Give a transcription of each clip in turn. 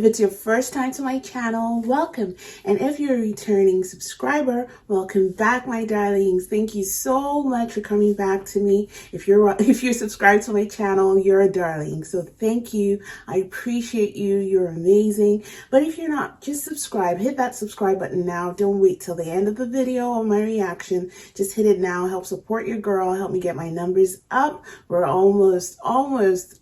it's your first time to my channel, welcome. And if you're a returning subscriber, welcome back, my darlings. Thank you so much for coming back to me. If you're subscribed to my channel, you're a darling. So thank you. I appreciate you. You're amazing. But if you're not, just subscribe. Hit that subscribe button now. Don't wait till the end of the video on my reaction. Just hit it now. Help support your girl. Help me get my numbers up. We're almost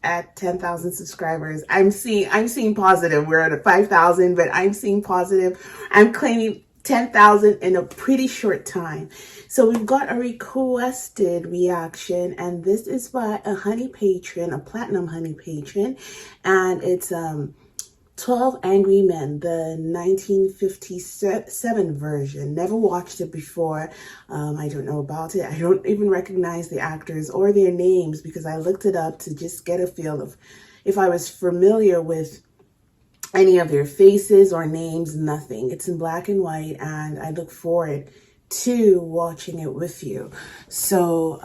at 10,000 subscribers. I'm seeing positive. We're at 5,000, but I'm seeing positive. I'm claiming 10,000 in a pretty short time. So we've got a requested reaction, and this is by a honey patron, a platinum honey patron, and it's 12 Angry Men, the 1957 version. Never watched it before. I don't know about it. I don't even recognize the actors or their names because I looked it up to just get a feel of if I was familiar with any of their faces or names. Nothing. It's in black and white, and I look forward to watching it with you. So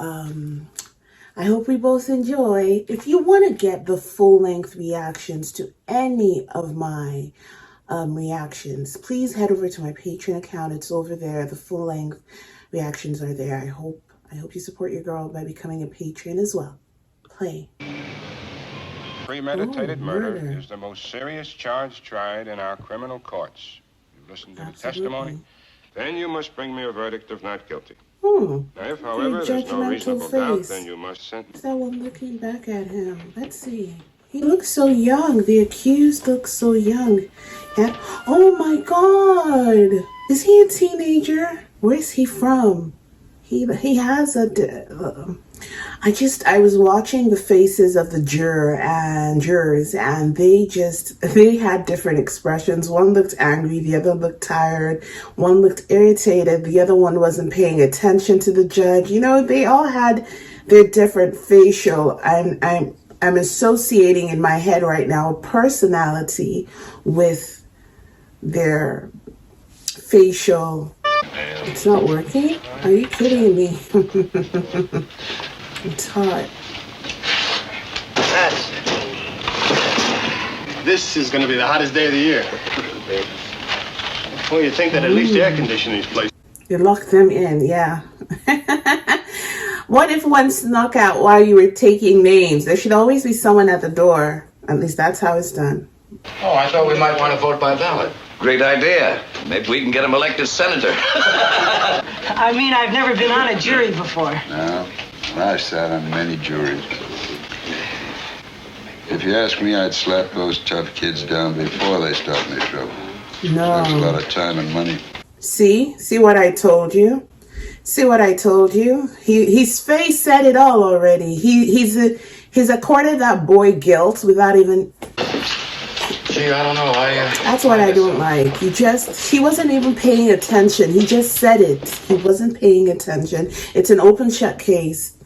I hope we both enjoy. If you want to get the full-length reactions to any of my reactions, please head over to my Patreon account. It's over there. The full-length reactions are there. I hope you support your girl by becoming a patron as well. Play. Premeditated murder is the most serious charge tried in our criminal courts. You've listened to the testimony, then you must bring me a verdict of not guilty. Now, if, however, there's no reasonable doubt, then you must sentence. So I'm looking back at him. Let's see. He looks so young. The accused looks so young. And, oh my God! Is he a teenager? Where's he from? He has a. I was watching the faces of the jurors, and they had different expressions. One looked angry, the other looked tired, one looked irritated, the other one wasn't paying attention to the judge. You know, they all had their different facial, and I'm associating in my head right now personality with their facial. It's not working? Are you kidding me? It's hot. This is going to be the hottest day of the year. Well, you'd think that at least air conditioning these places. You locked them in, yeah. What if one snuck out while you were taking names? There should always be someone at the door. At least that's how it's done. Oh, I thought we might want to vote by ballot. Great idea. Maybe we can get him elected senator. I mean, I've never been on a jury before. No, I've sat on many juries. If you ask me, I'd slap those tough kids down before they start any trouble. No. Saves a lot of time and money. See what I told you? See what I told you? His face said it all already. He's accorded that boy guilt without even. Gee, I don't know. That's what I don't like. He wasn't even paying attention. He just said it. He wasn't paying attention. It's an open shut case.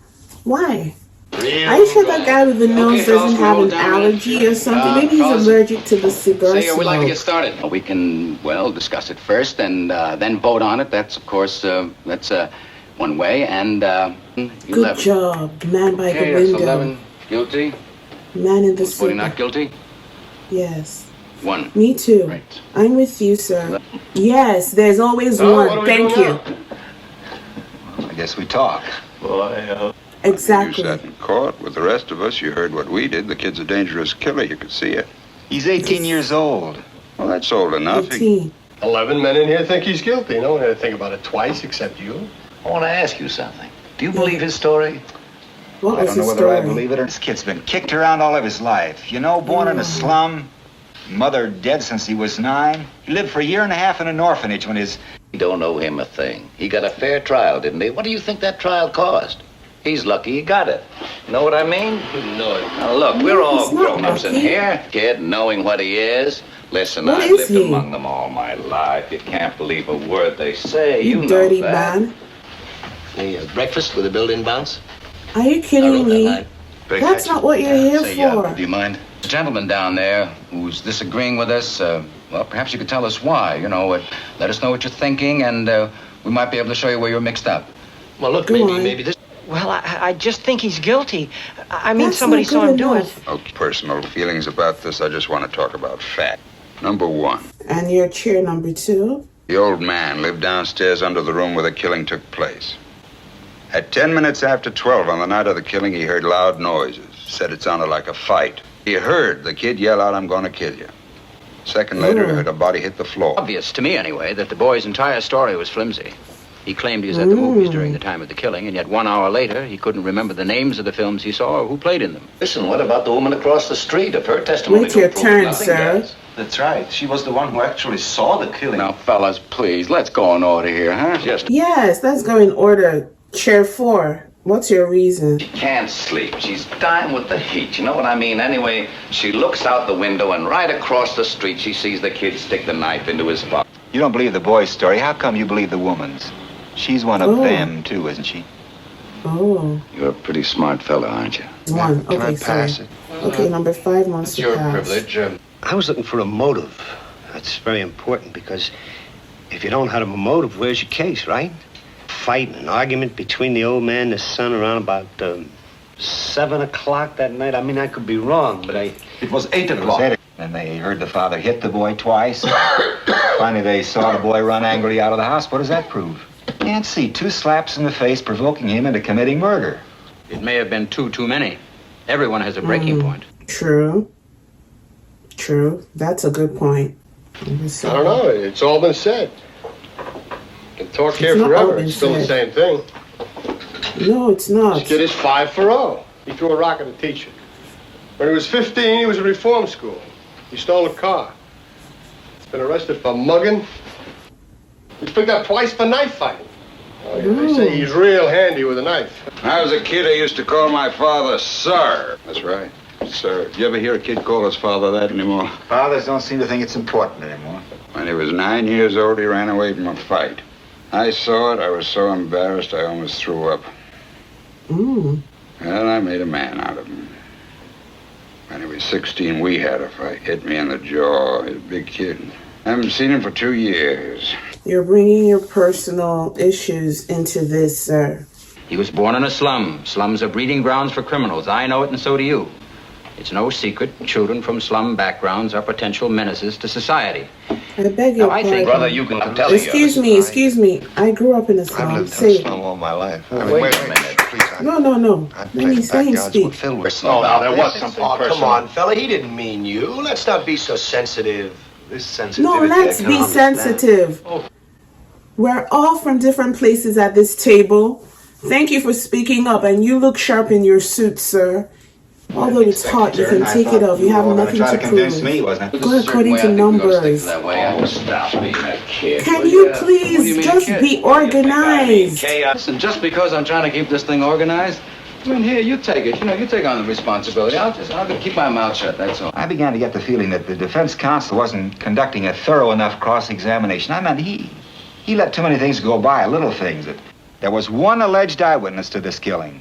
Why? Are you sure that guy with the nose doesn't have an allergy or something? Maybe he's allergic to the cigar smoke. We'd like to get started. We can, discuss it first and then vote on it. That's, of course, that's one way. And 11. Good job. Man by the window. 11. Guilty. Man in the cigar. 40 not guilty. Yes. 1. Me too. Right. I'm with you, sir. Yes, there's always one. Thank you. I guess we talk. Well, Exactly. You sat in court with the rest of us. You heard what we did. The kid's a dangerous killer. You could see it. He's 18 years old. Well, that's old enough. 18. 11 men in here think he's guilty. No one had to think about it twice except you. I want to ask you something. Do you believe his story? What I was don't know his whether I story? believe it or not. This kid's been kicked around all of his life. You know, born in a slum, mother dead since he was 9. He lived for a year and a half in an orphanage when his... You don't owe him a thing. He got a fair trial, didn't he? What do you think that trial cost? He's lucky he got it. Know what I mean? No. Now look, we're all He's not grown-ups in lucky. here. Kid, knowing what he is. Listen, What I've is lived he? among them all my life. You can't believe a word they say. You know dirty that. man. Breakfast with a built-in bounce? Are you kidding me? That's not what you're here for. Do you mind? The gentleman down there who's disagreeing with us, well, perhaps you could tell us why. Let us know what you're thinking, and we might be able to show you where you're mixed up. Well, look, Go on. maybe this... Well, I just think he's guilty. I mean, That's somebody not saw good him do it. enough. No personal feelings about this. I just want to talk about fact. Number 1. And your chair number 2? The old man lived downstairs under the room where the killing took place. At 10 minutes after 12 on the night of the killing, he heard loud noises. Said it sounded like a fight. He heard the kid yell out, "I'm going to kill you." A second later, he heard a body hit the floor. Obvious to me, anyway, that the boy's entire story was flimsy. He claimed he was at the movies during the time of the killing, and yet 1 hour later, he couldn't remember the names of the films he saw or who played in them. Listen, what about the woman across the street? If her testimony Wait your turn, sir. Does. That's right. She was the one who actually saw the killing. Now, fellas, please, let's go in order here, huh? Yes, let's go in order. Chair 4. What's your reason? She can't sleep. She's dying with the heat. You know what I mean? Anyway, she looks out the window, and right across the street, she sees the kid stick the knife into his pocket. You don't believe the boy's story. How come you believe the woman's? She's one of them, too, isn't she? Oh. You're a pretty smart fella, aren't you? 1. Can I Okay, pass sorry. it? Okay, number 5 wants to Your pass. privilege. I was looking for a motive. That's very important because if you don't have a motive, where's your case, right? Fight, an argument between the old man and his son around about 7 o'clock that night. I mean, I could be wrong, but It was 8 o'clock. And they heard the father hit the boy twice. Finally, they saw the boy run angrily out of the house. What does that prove? Can't see 2 slaps in the face provoking him into committing murder. It may have been too many. Everyone has a breaking point. True. That's a good point. I don't know. It's all been said. You can talk here forever. It's still the same thing. No, it's not. This kid is 5 for 0. He threw a rock at a teacher. When he was 15, he was at reform school. He stole a car. He's been arrested for mugging. He's picked up twice for knife fighting. They say he's real handy with a knife. When I was a kid, I used to call my father Sir. That's right, Sir. You ever hear a kid call his father that anymore? Fathers don't seem to think it's important anymore. When he was 9 years old, he ran away from a fight. I saw it. I was so embarrassed, I almost threw up. Well, I made a man out of him. When he was 16, we had a fight. Hit me in the jaw. He's a big kid. I haven't seen him for 2 years. You're bringing your personal issues into this, sir. He was born in a slum. Slums are breeding grounds for criminals. I know it, and so do you. It's no secret children from slum backgrounds are potential menaces to society. I beg your pardon. Brother, you can tell you. Excuse me. I grew up in a slum. I've lived Say in a slum all my life. Wait a minute. Please. No. Let me speak. There was something personal. come on, fella. He didn't mean you. Let's not be so sensitive. This sensitivity. No, let's be sensitive. We're all from different places at this table. Thank you for speaking up, and you look sharp in your suit, sir. Although it's hot, you can take it off. You have nothing to prove. Me, wasn't it? Go according to numbers. Stop being a kid. Can you please just be organized? Listen, just because I'm trying to keep this thing organized, I mean, here, you take it. You take on the responsibility. I'll keep my mouth shut, that's all. I began to get the feeling that the defense counsel wasn't conducting a thorough enough cross-examination. I mean, he let too many things go by, little things. That there was one alleged eyewitness to this killing.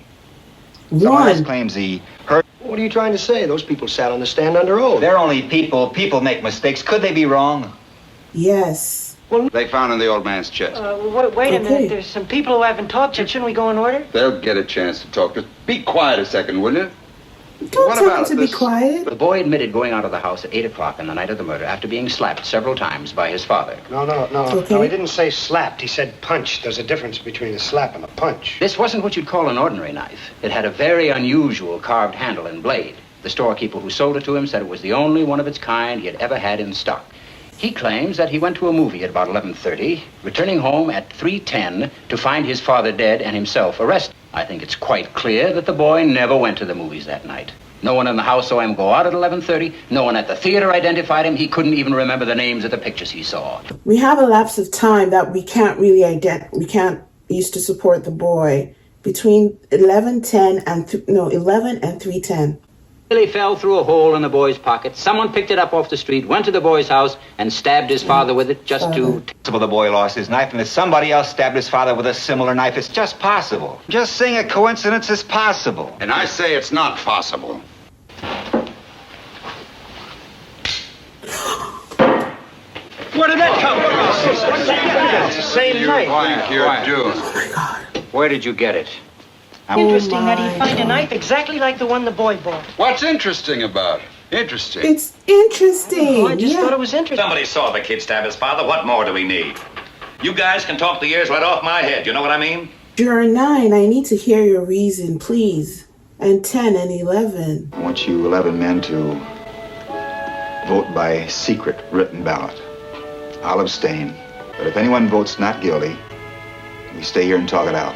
Someone else claims he heard. What are you trying to say? Those people sat on the stand under oath. They're only people. People make mistakes. Could they be wrong? Yes. They found in the old man's chest. Wait a minute. There's some people who haven't talked yet. Shouldn't we go in order? They'll get a chance to talk. Just be quiet a second, will you? Don't tell him to be quiet. The boy admitted going out of the house at 8 o'clock on the night of the murder after being slapped several times by his father. No. Okay. No, he didn't say slapped. He said punched. There's a difference between a slap and a punch. This wasn't what you'd call an ordinary knife. It had a very unusual carved handle and blade. The storekeeper who sold it to him said it was the only one of its kind he had ever had in stock. He claims that he went to a movie at about 11:30, returning home at 3:10 to find his father dead and himself arrested. I think it's quite clear that the boy never went to the movies that night. No one in the house saw him go out at 11:30. No one at the theater identified him. He couldn't even remember the names of the pictures he saw. We have a lapse of time that we can't really we can't use to support the boy between 11 and 3:10. Billy fell through a hole in the boy's pocket. Someone picked it up off the street, went to the boy's house, and stabbed his father with it just to... The boy lost his knife, and if somebody else stabbed his father with a similar knife, it's just possible. Just saying a coincidence is possible. And I say it's not possible. Where did that come from? It's the same knife. Quiet, you're due. Oh my God. Where did you get it? Interesting that he find a knife exactly like the one the boy bought. What's interesting about it? Interesting. It's interesting. I just thought it was interesting. Somebody saw the kid stab his father. What more do we need? You guys can talk the ears right off my head. You know what I mean? Juror 9, I need to hear your reason, please. And 10 and 11. I want you 11 men to vote by secret written ballot. I'll abstain, but if anyone votes not guilty, we stay here and talk it out.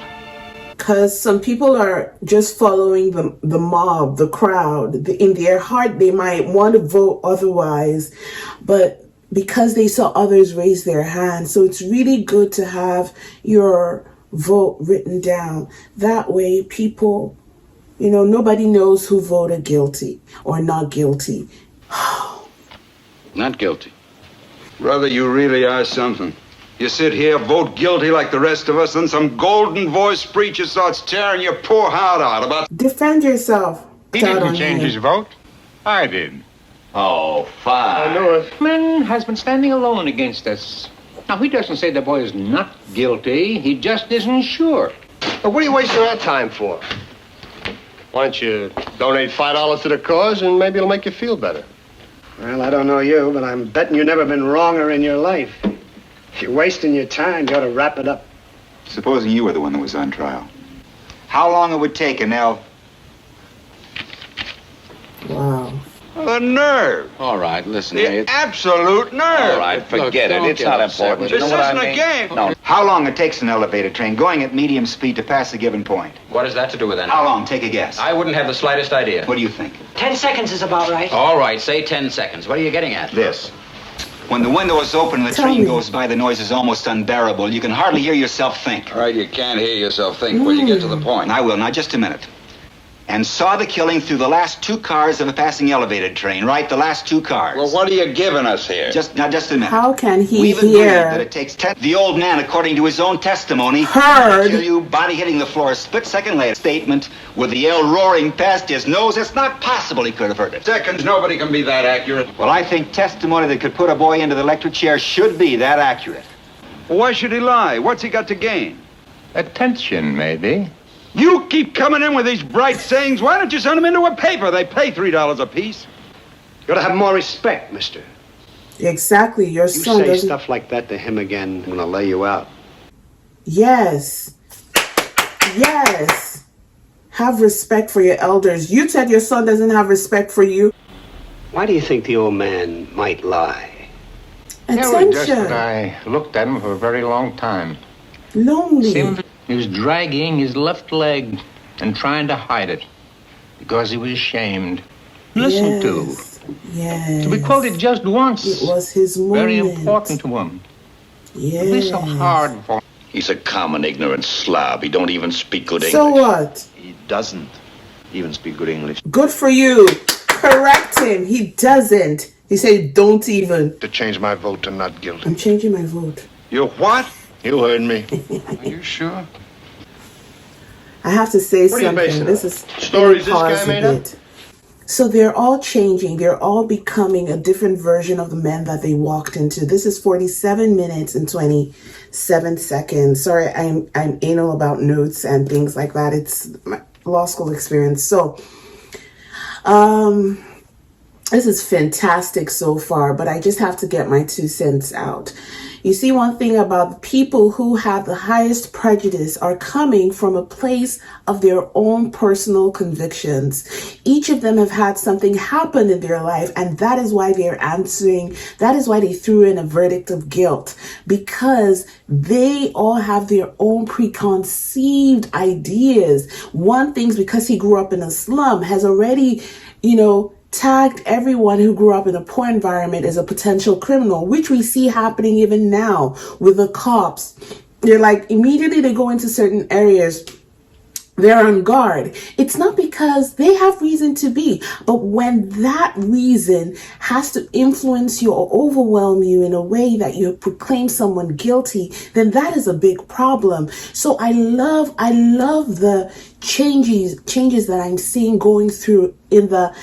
Because some people are just following the mob, the crowd. In their heart, they might want to vote otherwise, but because they saw others raise their hands. So it's really good to have your vote written down. That way, people, nobody knows who voted guilty or not guilty. Not guilty. Brother, you really are something. You sit here, vote guilty like the rest of us, and some golden-voiced preacher starts tearing your poor heart out about... Defend yourself. He didn't change his vote. I did. Oh, fine. I know it. Man has been standing alone against us. Now, he doesn't say the boy is not guilty. He just isn't sure. But what are you wasting our time for? Why don't you donate $5 to the cause and maybe it'll make you feel better? Well, I don't know you, but I'm betting you've never been wronger in your life. If you're wasting your time, you ought to wrap it up. Supposing you were the one that was on trial. How long it would take, Nell? Wow. The nerve. All right, listen, The absolute nerve. All right, forget it. It's not important. You This know what isn't I a mean? game. No. How long it takes an elevator train going at medium speed to pass a given point? What has that to do with anything? How long? Take a guess. I wouldn't have the slightest idea. What do you think? 10 seconds is about right. All right, say 10 seconds. What are you getting at? This. When the window is open and the Tell train me. goes by, the noise is almost unbearable. You can hardly hear yourself think. All right, you can't hear yourself think when you get to the point. And I will, now just a minute. And saw the killing through the last two cars of a passing elevated train, right? The last two cars. Well, what are you giving us here? Just a minute. How can he We've agreed hear? that it takes 10. The old man, according to his own testimony, Heard. kill you, body hitting the floor a split second later. Statement with the yell roaring past his nose. It's not possible he could have heard it. Seconds, nobody can be that accurate. Well, I think testimony that could put a boy into the electric chair should be that accurate. Well, why should he lie? What's he got to gain? Attention, maybe. You keep coming in with these bright sayings. Why don't you send them into a paper? They pay $3 a piece. You ought to have more respect, mister. Exactly. Your You son say doesn't. stuff like that to him again, I'm gonna lay you out. Yes. Yes. Have respect for your elders. You said your son doesn't have respect for you. Why do you think the old man might lie? Just that Attention. I looked at him for a very long time. Lonely. Seemed he was dragging his left leg and trying to hide it because he was ashamed. Listened to. Yes. To be quoted just once. It was his moment. Very important to him. Yes. It'd be so hard for him. He's a common, ignorant slob. He don't even speak good English. So what? He doesn't even speak good English. Good for you. Correct him. He doesn't. He said don't even. To change my vote to not guilty. I'm changing my vote. You what? You heard me. Are you sure? I have to say What are you something. basing This it is on? Stories this pause guy a made up? bit. So they're all changing. They're all becoming a different version of the men that they walked into. This is 47 minutes and 27 seconds. Sorry, I'm anal about notes and things like that. It's my law school experience. So, this is fantastic so far, but I just have to get my 2 cents out. You see, one thing about the people who have the highest prejudice are coming from a place of their own personal convictions. Each of them have had something happen in their life, and that is why they're answering. That is why they threw in a verdict of guilt, because they all have their own preconceived ideas. One thing's because he grew up in a slum has already, tagged everyone who grew up in a poor environment as a potential criminal, which we see happening even now with the cops. They're like, immediately they go into certain areas, they're on guard. It's not because they have reason to be, but when that reason has to influence you or overwhelm you in a way that you proclaim someone guilty, then that is a big problem. So I love the changes that I'm seeing going through in the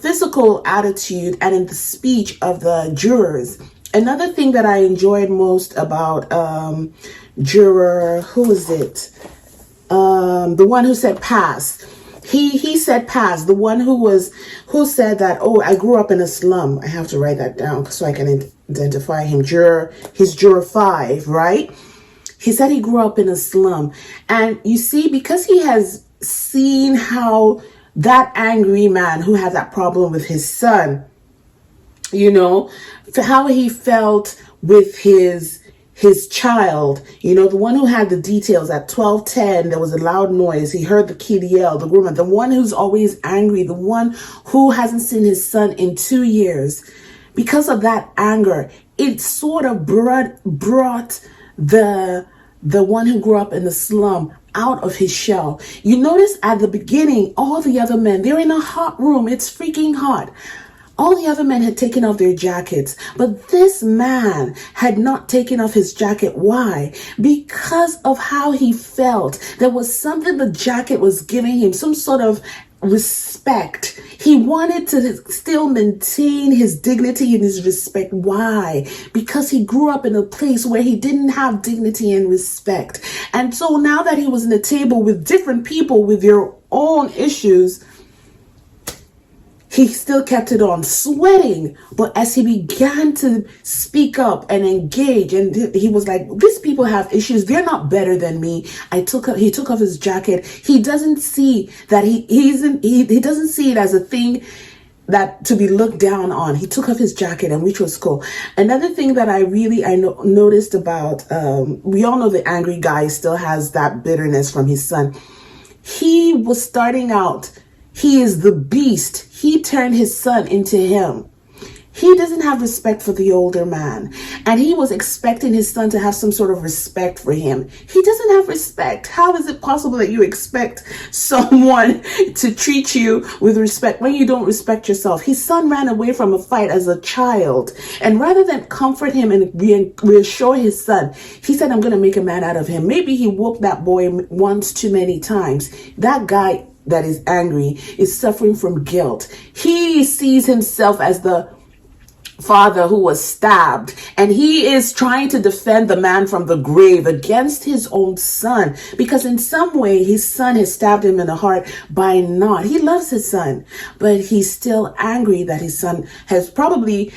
physical attitude and in the speech of the jurors. Another thing that I enjoyed most about juror, who was it? The one who said pass. he said Paz, the one who said that, oh, I grew up in a slum. I have to write that down so I can identify him. He's juror 5, right? He said he grew up in a slum. And you see, because he has seen how that angry man who had that problem with his son, you know, how he felt with his child, you know, the one who had the details at 12:10, there was a loud noise. He heard the kid yell, the woman, the one who's always angry, the one who hasn't seen his son in 2 years. Because of that anger, it sort of brought the one who grew up in the slum out of his shell. You notice at the beginning, all the other men, they're in a hot room. It's freaking hot. All the other men had taken off their jackets, but this man had not taken off his jacket. Why? Because of how he felt. There was something the jacket was giving him, some sort of respect. He wanted to still maintain his dignity and his respect. Why? Because he grew up in a place where he didn't have dignity and respect. And so now that he was in a table with different people with their own issues, he still kept it on, sweating. But as he began to speak up and engage, and he was like, these people have issues. They're not better than me. He took off his jacket. He doesn't see that he doesn't see it as a thing that to be looked down on. He took off his jacket, and which was cool. Another thing that I noticed about, we all know the angry guy still has that bitterness from his son. He was starting out, he is the beast. He turned his son into him. He doesn't have respect for the older man. And he was expecting his son to have some sort of respect for him. He doesn't have respect. How is it possible that you expect someone to treat you with respect when you don't respect yourself? His son ran away from a fight as a child. And rather than comfort him and reassure his son, he said, I'm going to make a man out of him. Maybe he woke that boy once too many times. That guy that is angry is suffering from guilt. He sees himself as the father who was stabbed, and he is trying to defend the man from the grave against his own son, because in some way his son has stabbed him in the heart by not. He loves his son, but he's still angry that his son has probably,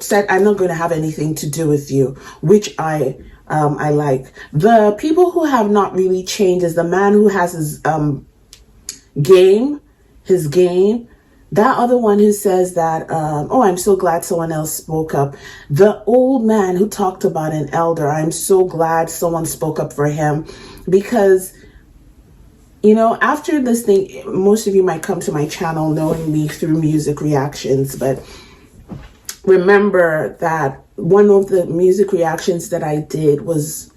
said, I'm not going to have anything to do with you, which I like. The people who have not really changed is the man who has his game. That other one who says that, I'm so glad someone else spoke up. The old man who talked about an elder, I'm so glad someone spoke up for him, because, after this thing, most of you might come to my channel knowing me through music reactions, but remember that one of the music reactions that I did was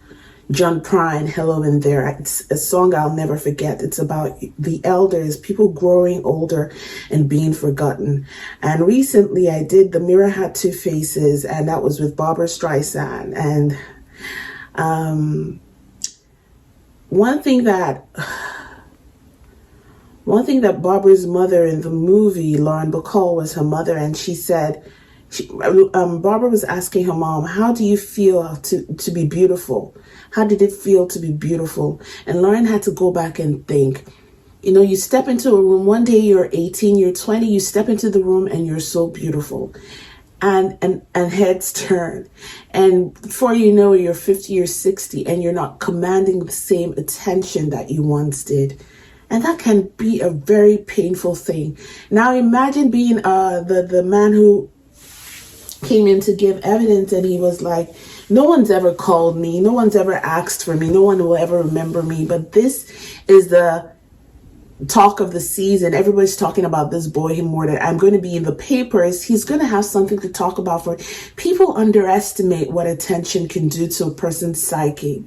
John Prine, Hello in There. It's a song I'll never forget. It's about the elders, people growing older and being forgotten. And recently I did The Mirror Had Two Faces, and that was with Barbara Streisand. And one thing that Barbara's mother in the movie, Lauren Bacall was her mother, and she said, Barbara was asking her mom, how do you feel to be beautiful? How did it feel to be beautiful? And Lauren had to go back and think. You step into a room, one day you're 18, you're 20, you step into the room and you're so beautiful. And heads turn. And before you know it, you're 50 or 60 and you're not commanding the same attention that you once did. And that can be a very painful thing. Now imagine being the man who came in to give evidence, and he was like, no one's ever called me, no one's ever asked for me, no one will ever remember me, but this is the talk of the season. Everybody's talking about this boy he murdered. I'm going to be in the papers. He's going to have something to talk about. For people underestimate what attention can do to a person's psyche.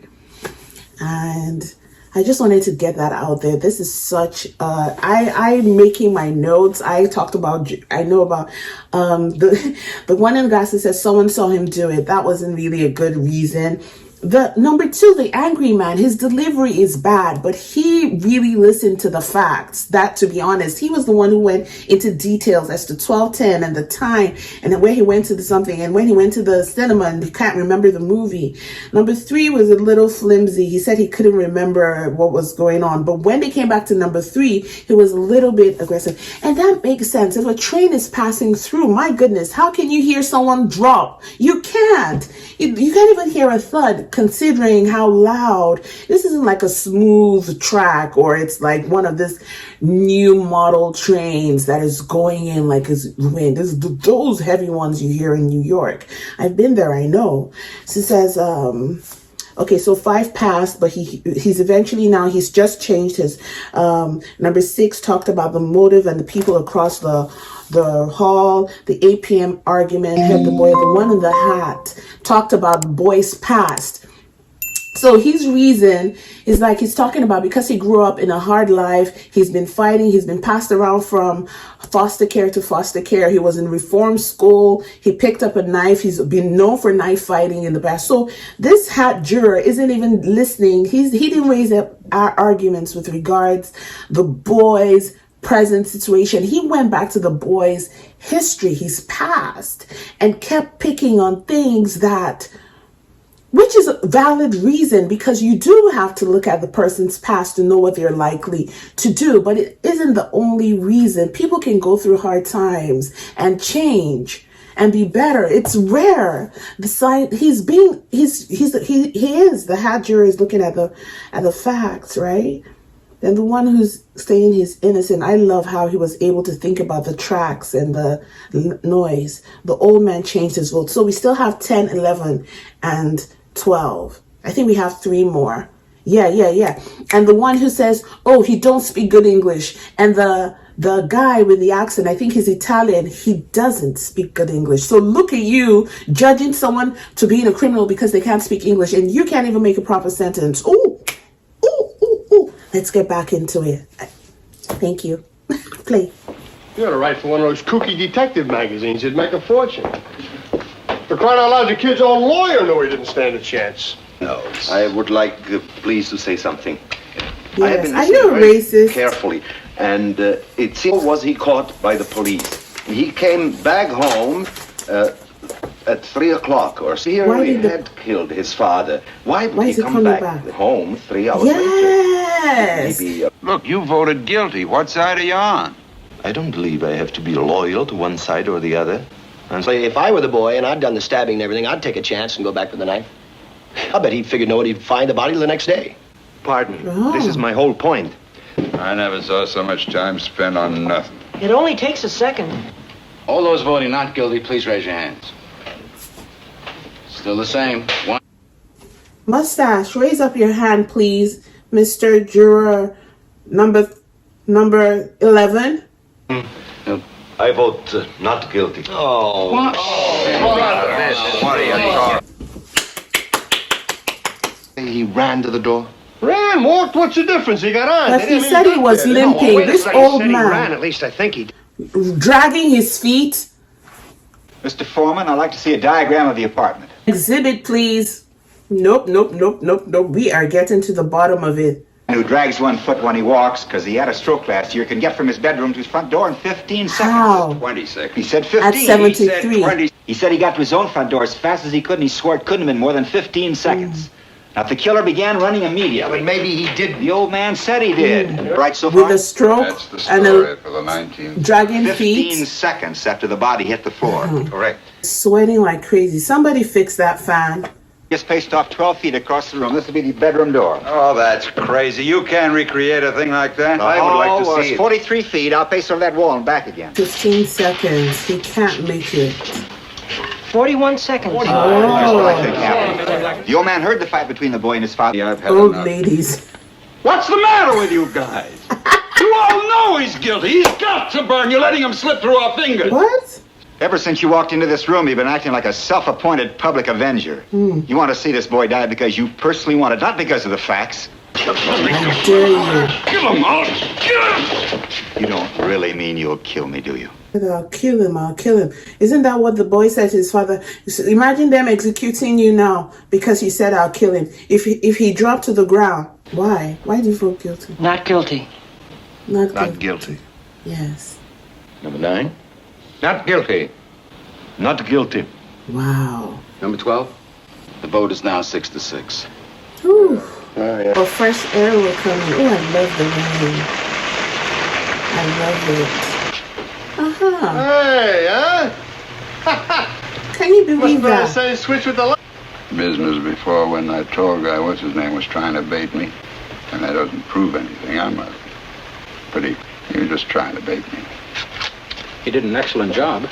And I just wanted to get that out there. This is such, I'm making my notes. I know about the one in the glass that says someone saw him do it. That wasn't really a good reason. The number 2, the angry man, his delivery is bad, but he really listened to the facts. That, to be honest, he was the one who went into details as to 12:10 and the time and where he went to something and when he went to the cinema and he can't remember the movie. Number 3 was a little flimsy. He said he couldn't remember what was going on. But when they came back to number 3, he was a little bit aggressive. And that makes sense. If a train is passing through, my goodness, how can you hear someone drop? You can't. You can't even hear a thud, considering how loud. This isn't like a smooth track, or it's like one of this new model trains that is going in like it's wind. This is those heavy ones you hear in New York. I've been there, I know. So it says, okay, so 5 passed, but he's eventually now, he's just changed his, number 6 talked about the motive and the people across the hall. The 8 p.m. argument had the boy, the one in the hat, talked about the boy's past. So his reason is like he's talking about because he grew up in a hard life. He's been fighting. He's been passed around from foster care to foster care. He was in reform school. He picked up a knife. He's been known for knife fighting in the past. So this hat juror isn't even listening. He didn't raise up our arguments with regards the boy's present situation. He went back to the boy's history, his past, and kept picking on things that, which is a valid reason, because you do have to look at the person's past to know what they're likely to do, but it isn't the only reason. People can go through hard times and change and be better. It's rare. The side he is the hat juror is looking at the facts, right? And the one who's saying he's innocent, I love how he was able to think about the tracks and the noise. The old man changed his vote. So we still have 10, 11, and 12. I think we have 3 more. Yeah. And the one who says, oh, he don't speak good English. And the guy with the accent, I think he's Italian, he doesn't speak good English. So look at you judging someone to being a criminal because they can't speak English, and you can't even make a proper sentence. Ooh. Let's get back into it. Thank you. Play. You ought to write for one of those kooky detective magazines. You'd make a fortune. For crying out loud, the kid's own lawyer knew he didn't stand a chance. No, I would like, please, to say something. Yes, I have been listening very racist. carefully, and it seems was he caught by the police. He came back home at 3 o'clock or so. He really had killed his father. Why would he come back home 3 hours later? Yes. Maybe, Look, you voted guilty. What side are you on? I don't believe I have to be loyal to one side or the other. And so if I were the boy and I'd done the stabbing and everything, I'd take a chance and go back with the knife. I bet he'd figure nobody'd find the body the next day. Pardon. This is my whole point. I never saw so much time spent on nothing. It only takes a second. All those voting not guilty, please raise your hands. Still the same. One. Mustache, raise up your hand, please, Mr. Juror number 11. I vote not guilty. Oh. What? What are you talking? he ran to the door. Ran, walked, what's the difference? He got on. But he said he was limping. This old man. At least I think he did. Dragging his feet. Mr. Foreman, I'd like to see a diagram of the apartment. Exhibit, please. Nope. We are getting to the bottom of it. Who drags 1 foot when he walks, because he had a stroke last year, can get from his bedroom to his front door in 15 seconds. How? 20 seconds. He said 15. At 73. He said 20. He said he got to his own front door as fast as he could, and he swore it couldn't have been more than 15 seconds. Now, the killer began running immediately. But maybe he did. The old man said he did. Right so far? With a stroke That's the story for the 19th. dragging 15 feet. seconds after the body hit the floor. Correct. Sweating like crazy. Somebody fix that fan. Just paced off 12 feet across the room. This will be the bedroom door. Oh, that's crazy. You can't recreate a thing like that. I would like to was see it. 43 feet. I'll pace over that wall and back again. 15 seconds. He can't make it. 41 seconds. Here's what I think happened. The old man heard the fight between the boy and his father. I've had Old enough. ladies. What's the matter with you guys? You all know he's guilty. He's got to burn. You're letting him slip through our fingers. What? Ever since you walked into this room, you've been acting like a self-appointed public avenger. You want to see this boy die because you personally want it, not because of the facts. I dare you. Kill him, I'll kill him! You don't really mean you'll kill me, do you? I'll kill him. I'll kill him. Isn't that what the boy said to his father? Imagine them executing you now because you said I'll kill him. If he dropped to the ground, why? Why do you feel guilty? Not guilty. Not guilty. Yes. Number 9. Not guilty. Not guilty. Wow. Number 12? The vote is now 6-6. Ooh. Oh, yeah. Oh, fresh air will come in. Oh, I love the rain. I love it. Hey, huh? Can you believe that? Say switch with the light. Business before when that tall guy, what's his name, was trying to bait me. And that doesn't prove anything. But he was just trying to bait me. He did an excellent job.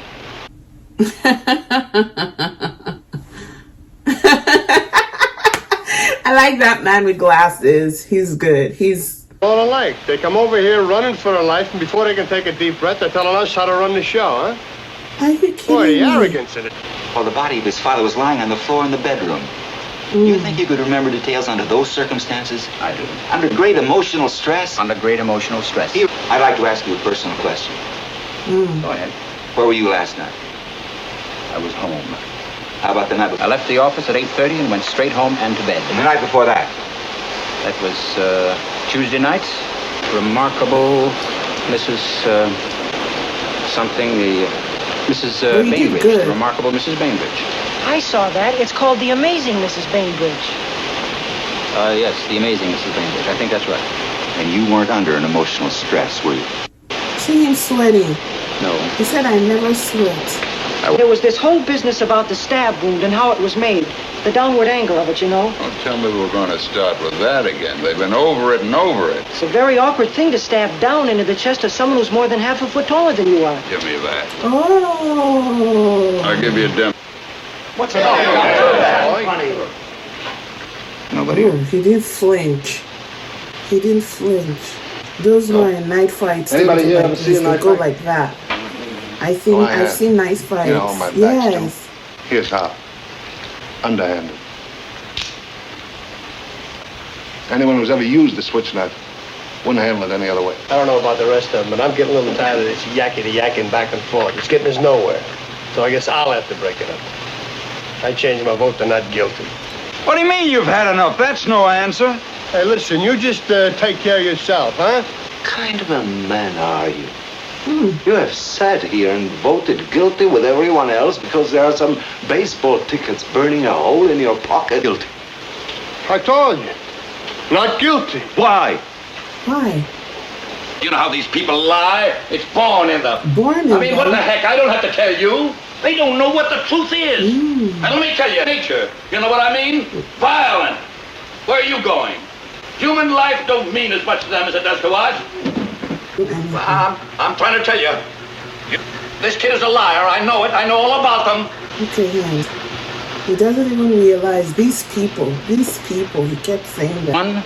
I like that man with glasses. He's good. He's all alike. They come over here running for their life, and before they can take a deep breath, they're telling us how to run the show, huh? Are you kidding Boy, the me? arrogance in it. Well, the body of his father was lying on the floor in the bedroom. You think you could remember details under those circumstances? I do. Under great emotional stress? Under great emotional stress. I'd like to ask you a personal question. Go ahead. Where were you last night? I was home. How about the night before? I left the office at 8:30 and went straight home and to bed. And the night before that? That was Tuesday night. Remarkable Mrs. Mrs. Bainbridge. Good. The remarkable Mrs. Bainbridge. I saw that. It's called The Amazing Mrs. Bainbridge. Yes, the amazing Mrs. Bainbridge. I think that's right. And you weren't under an emotional stress, were you? See him sweating. No. He said I never sweat. There was this whole business about the stab wound and how it was made. The downward angle of it, you know. Don't tell me we're going to start with that again. They've been over it and over it. It's a very awkward thing to stab down into the chest of someone who's more than half a foot taller than you are. Give me that. Oh. I'll give you a dim. What's it all funny? Nobody. Oh, he didn't flinch. He didn't flinch. Those who are in night fights, Anybody here like ever this, see a they night go fight? like that. I think Oh, I I've have. seen nice fights. You know, my back's Yes. Here's how. Underhanded. Anyone who's ever used the switch knife wouldn't handle it any other way. I don't know about the rest of them, but I'm getting a little tired of this yakety-yakking back and forth. It's getting us nowhere. So I guess I'll have to break it up. I changed my vote to not guilty. What do you mean you've had enough? That's no answer. Hey, listen, you just take care of yourself, huh? What kind of a man are you? You have sat here and voted guilty with everyone else because there are some baseball tickets burning a hole in your pocket. Guilty. I told you. Not guilty. Why? Why? You know how these people lie? It's born in them. Born in I mean, what them. the heck? I don't have to tell you. They don't know what the truth is. And let me tell you, nature, you know what I mean? Violent. Where are you going? Human life don't mean as much to them as it does to us. I'm trying to tell you. This kid is a liar. I know it. I know all about them. Look at him. He doesn't even realize these people, he kept saying that. One,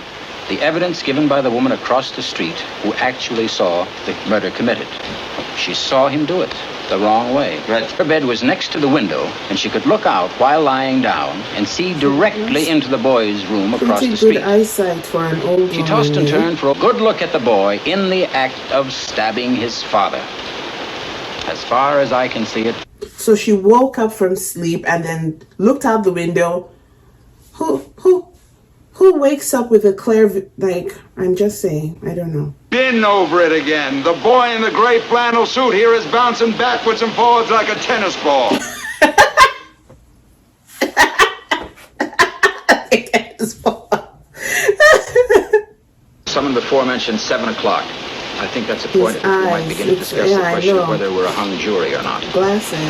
the evidence given by the woman across the street who actually saw the murder committed. She saw him do it the wrong way. Her bed was next to the window, and she could look out while lying down and see directly into the boy's room across Pretty the street. good eyesight for an old She woman, tossed and eh? turned for a good look at the boy in the act of stabbing his father. As far as I can see it. So she woke up from sleep and then looked out the window. Who wakes up with a clear, like, I'm just saying, I don't know. Been over it again. The boy in the gray flannel suit here is bouncing backwards and forwards like a tennis ball. Someone before mentioned 7 o'clock. I think that's a point at which we might begin to discuss the question of whether we're a hung jury or not. Glasses.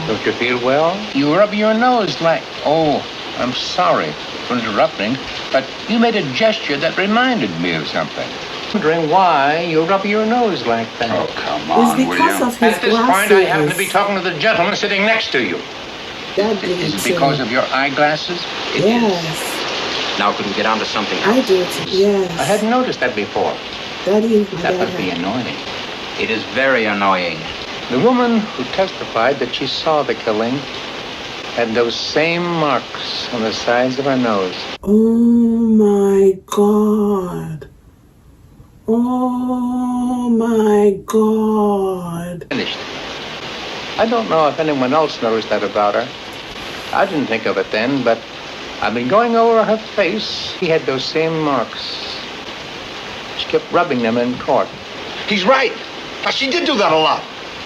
Don't you feel well? You rub your nose like... Oh, I'm sorry for interrupting, but you made a gesture that reminded me of something. Wondering why you rub your nose like that. Oh, come on, It's because of his At this point, I happen to be talking to the gentleman sitting next to you. Is it because of your eyeglasses? It Yes. Now, could we get on to something else? I do too. Yes. I hadn't noticed that before. Daddy, That would be annoying. It is very annoying. The woman who testified that she saw the killing had those same marks on the sides of her nose. Oh my God. Oh my God. Finished. I don't know if anyone else noticed that about her. I didn't think of it then, but I've been going over her face. He had those same marks. She kept rubbing them in court. He's right. She did do that a lot.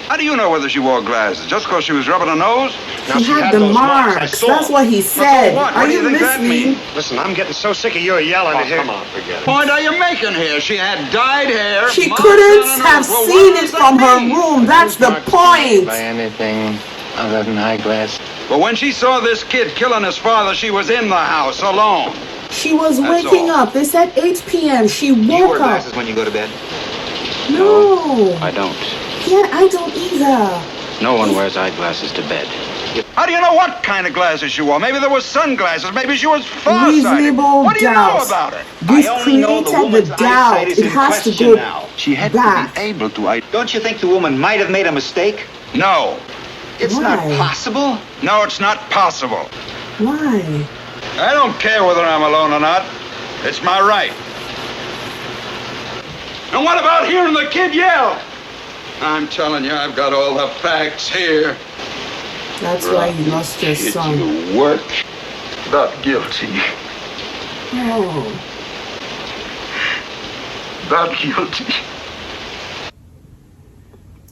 How do you know whether she wore glasses? Just because she was rubbing her nose? She had the marks. That's what he said. What do you think that means? Listen, I'm getting so sick of your yelling. Come on, forget it. Point are you making here? She had dyed hair. She couldn't have seen it from her room. That's the point. By anything other than eyeglass. But when she saw this kid killing his father, she was in the house alone. She was waking up. They said 8 p.m. She woke up. Do you wear glasses when you go to bed? No. I don't. Yeah, I don't either. No one wears eyeglasses to bed. How do you know what kind of glasses she wore? Maybe there was sunglasses. Maybe she was farsighted. Reasonable What do you know doubt. about her? This created the doubt. It has to go now. She had back. to be able to. Don't you think the woman might have made a mistake? No. It's Why? not possible. No, it's not possible. Why? I don't care whether I'm alone or not. It's my right. And what about hearing the kid yell? I'm telling you, I've got all the facts here. That's why you lost your son. You work. Not guilty. Oh. Not guilty.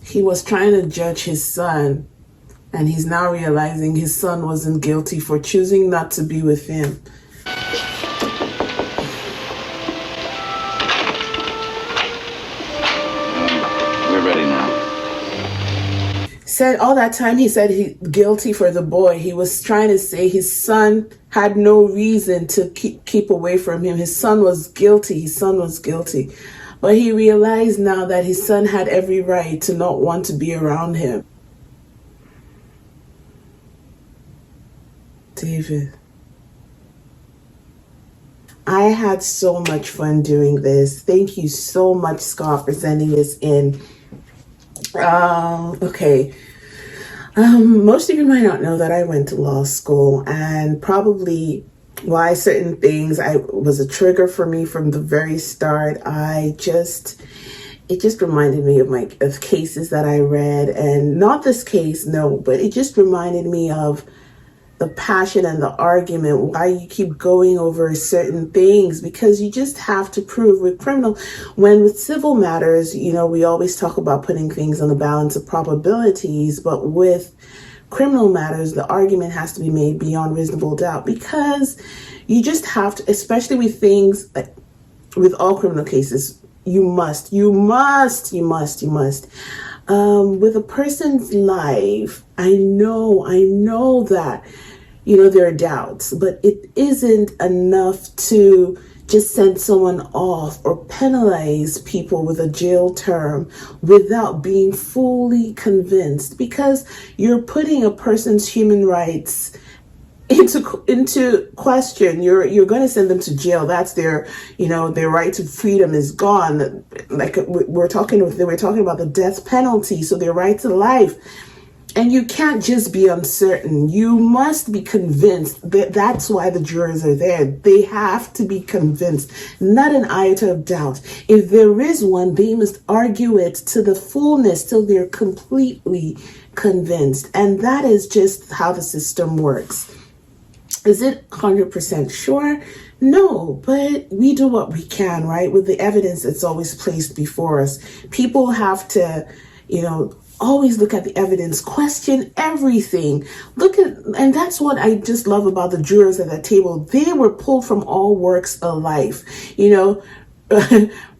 He was trying to judge his son, and he's now realizing his son wasn't guilty for choosing not to be with him. We're ready now. Said all that time he said he guilty for the boy. He was trying to say his son had no reason to keep away from him. His son was guilty. His son was guilty. But he realized now that his son had every right to not want to be around him. David. I had so much fun doing this. Thank you so much, Scott, for sending this in. Okay. Most of you might not know that I went to law school, and probably why certain things was a trigger for me from the very start. It just reminded me of cases that I read, and not this case, no, but it just reminded me of the passion and the argument, why you keep going over certain things, because you just have to prove with criminal. When with civil matters, we always talk about putting things on the balance of probabilities, but with criminal matters, the argument has to be made beyond reasonable doubt, because you just have to, especially with things like with all criminal cases, you must. With a person's life, I know that, there are doubts, but it isn't enough to just send someone off or penalize people with a jail term without being fully convinced, because you're putting a person's human rights into question. You're going to send them to jail. That's their right to freedom is gone. Like we're talking about the death penalty, so their right to life. And you can't just be uncertain. You must be convinced. That's why the jurors are there. They have to be convinced, not an iota of doubt. If there is one, they must argue it to the fullness till they're completely convinced. And that is just how the system works. Is it 100% sure? No, but we do what we can, right? With the evidence that's always placed before us. People have to, always look at the evidence, question everything. And that's what I just love about the jurors at that table. They were pulled from all walks of life.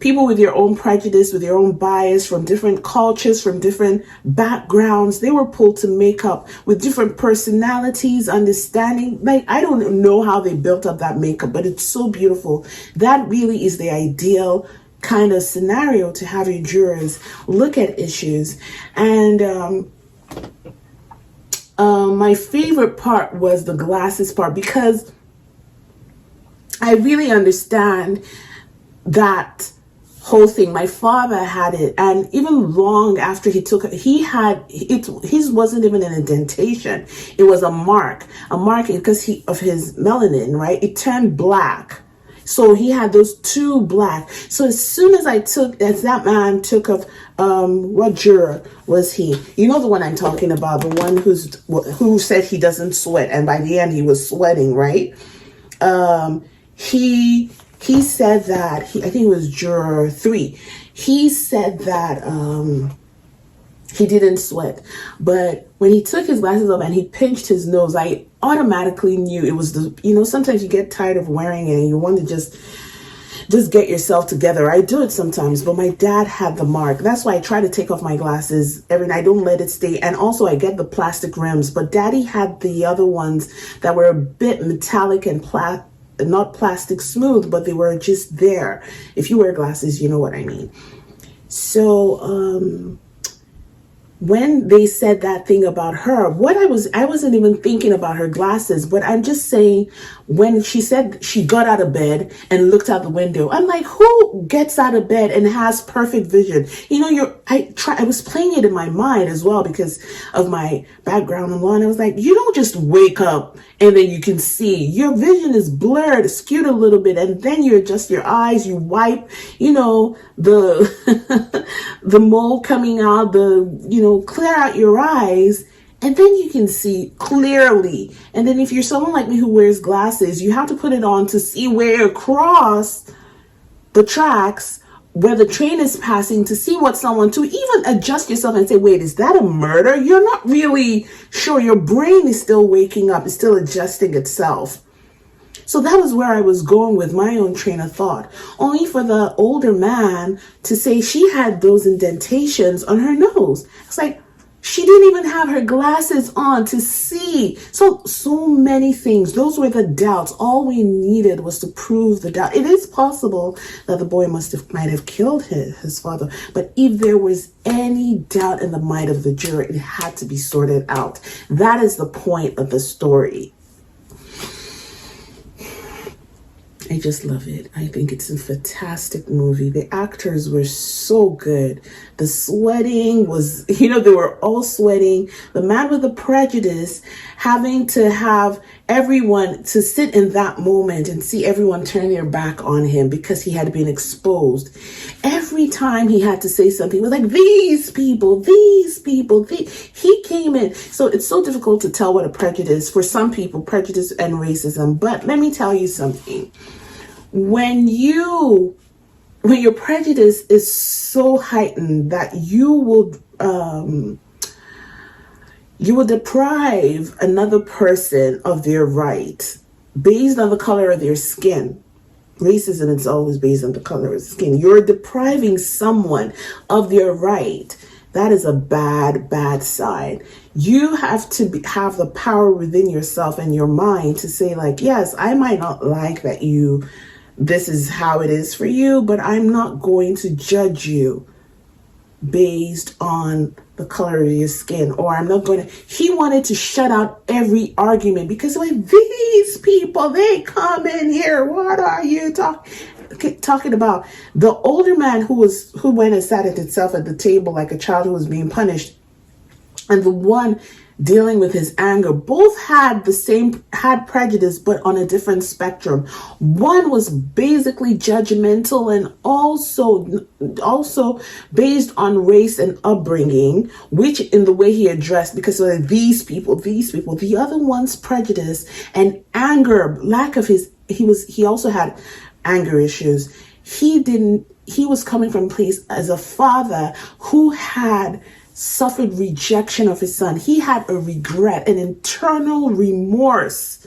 People with their own prejudice, with their own bias, from different cultures, from different backgrounds. They were pulled to make up with different personalities, understanding. Like, I don't know how they built up that makeup, but it's so beautiful. That really is the ideal kind of scenario to have your jurors look at issues. And my favorite part was the glasses part, because I really understand that whole thing. My father had it, and even long after he took it, he had it. His wasn't even an indentation; it was a mark because of his melanin. Right, it turned black. So he had those two black. So as soon as that man took of, what juror was he? You know the one I'm talking about, the one who said he doesn't sweat, and by the end he was sweating, right? He said that I think it was juror 3. He said that he didn't sweat, but when he took his glasses off and he pinched his nose, I automatically knew it was sometimes you get tired of wearing it and you want to just get yourself together. I do it sometimes, but my dad had the mark. That's why I try to take off my glasses every night. I don't let it stay. And also I get the plastic rims, but daddy had the other ones that were a bit metallic and not plastic smooth, but they were just there. If you wear glasses, you know what I mean. So, when they said that thing about her, I wasn't even thinking about her glasses, but I'm just saying, when she said she got out of bed and looked out the window, I'm like, who gets out of bed and has perfect vision? I was playing it in my mind as well because of my background in law, and I was like, you don't just wake up and then you can see. Your vision is blurred, skewed a little bit, and then you adjust your eyes, you wipe, the the mold coming out, clear out your eyes, and then you can see clearly. And then if you're someone like me who wears glasses, you have to put it on to see where across the tracks where the train is passing, to see what someone, to even adjust yourself and say, wait, is that a murder? You're not really sure. Your brain is still waking up, it's still adjusting itself. So that was where I was going with my own train of thought, only for the older man to say she had those indentations on her nose. It's like, she didn't even have her glasses on to see. So many things. Those were the doubts. All we needed was to prove the doubt. It is possible that the boy might have killed his father, but if there was any doubt in the mind of the juror, it had to be sorted out. That is the point of the story. I just love it. I think it's a fantastic movie. The actors were so good. The sweating was, they were all sweating. The man with the prejudice having to have everyone to sit in that moment and see everyone turn their back on him because he had been exposed. Every time he had to say something, it was like, these people, he came in. So it's so difficult to tell what a prejudice, for some people, prejudice and racism. But let me tell you something. When your prejudice is so heightened that you will deprive another person of their right based on the color of their skin. Racism is always based on the color of the skin. You're depriving someone of their right. That is a bad, bad sign. You have to have the power within yourself and your mind to say, like, yes, I might not like that this is how it is for you, but I'm not going to judge you based on the color of your skin, or I'm not going to. He wanted to shut out every argument because like, these people, they come in here. What are you talking about? The older man who went and sat at himself at the table like a child who was being punished, and the one dealing with his anger, both had prejudice, but on a different spectrum. One was basically judgmental and also based on race and upbringing, which in the way he addressed, because of these people. The other one's prejudice and anger, he also had anger issues. He was coming from a place as a father who had suffered rejection of his son. He had a regret, an internal remorse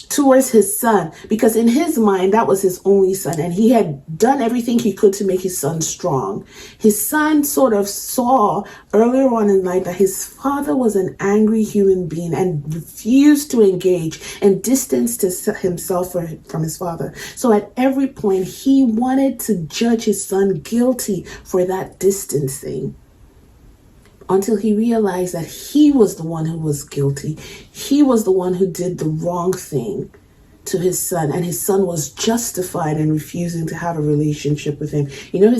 towards his son, because in his mind, that was his only son, and he had done everything he could to make his son strong. His son sort of saw earlier on in life that his father was an angry human being and refused to engage and distanced himself from his father. So at every point, he wanted to judge his son guilty for that distancing, until he realized that he was the one who was guilty. He was the one who did the wrong thing. to his son, and his son was justified in refusing to have a relationship with him. You know, he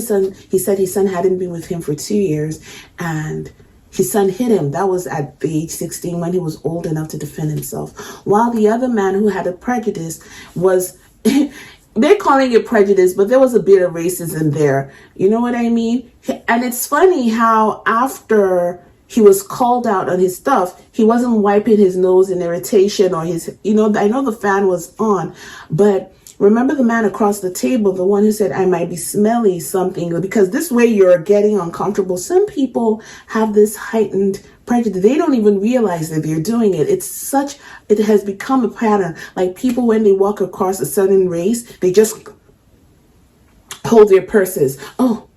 said his son hadn't been with him for 2 years, and his son hit him. That was at the age 16 when he was old enough to defend himself. While the other man who had a prejudice was, they're calling it prejudice, but there was a bit of racism there. You know what I mean? And it's funny how after he was called out on his stuff, he wasn't wiping his nose in irritation or his, I know the fan was on, but remember the man across the table, the one who said, I might be smelly something, because this way you're getting uncomfortable. Some people have this heightened prejudice. They don't even realize that they're doing it. It has become a pattern. Like people, when they walk across a certain race, they just hold their purses. Oh.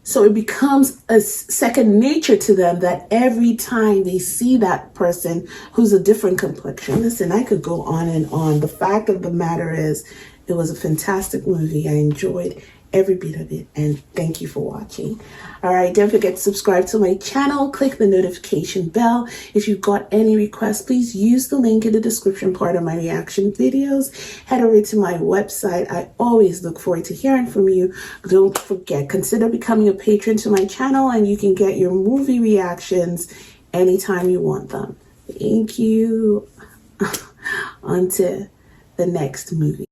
So it becomes a second nature to them that every time they see that person who's a different complexion. Listen, I could go on and on. The fact of the matter is, it was a fantastic movie. I enjoyed every bit of it, and thank you for watching. All right, don't forget to subscribe to my channel. Click the notification bell. If you've got any requests, please use the link in the description part of my reaction videos. Head over to my website. I always look forward to hearing from you. Don't forget, consider becoming a patron to my channel, and you can get your movie reactions anytime you want them. Thank you. On to the next movie.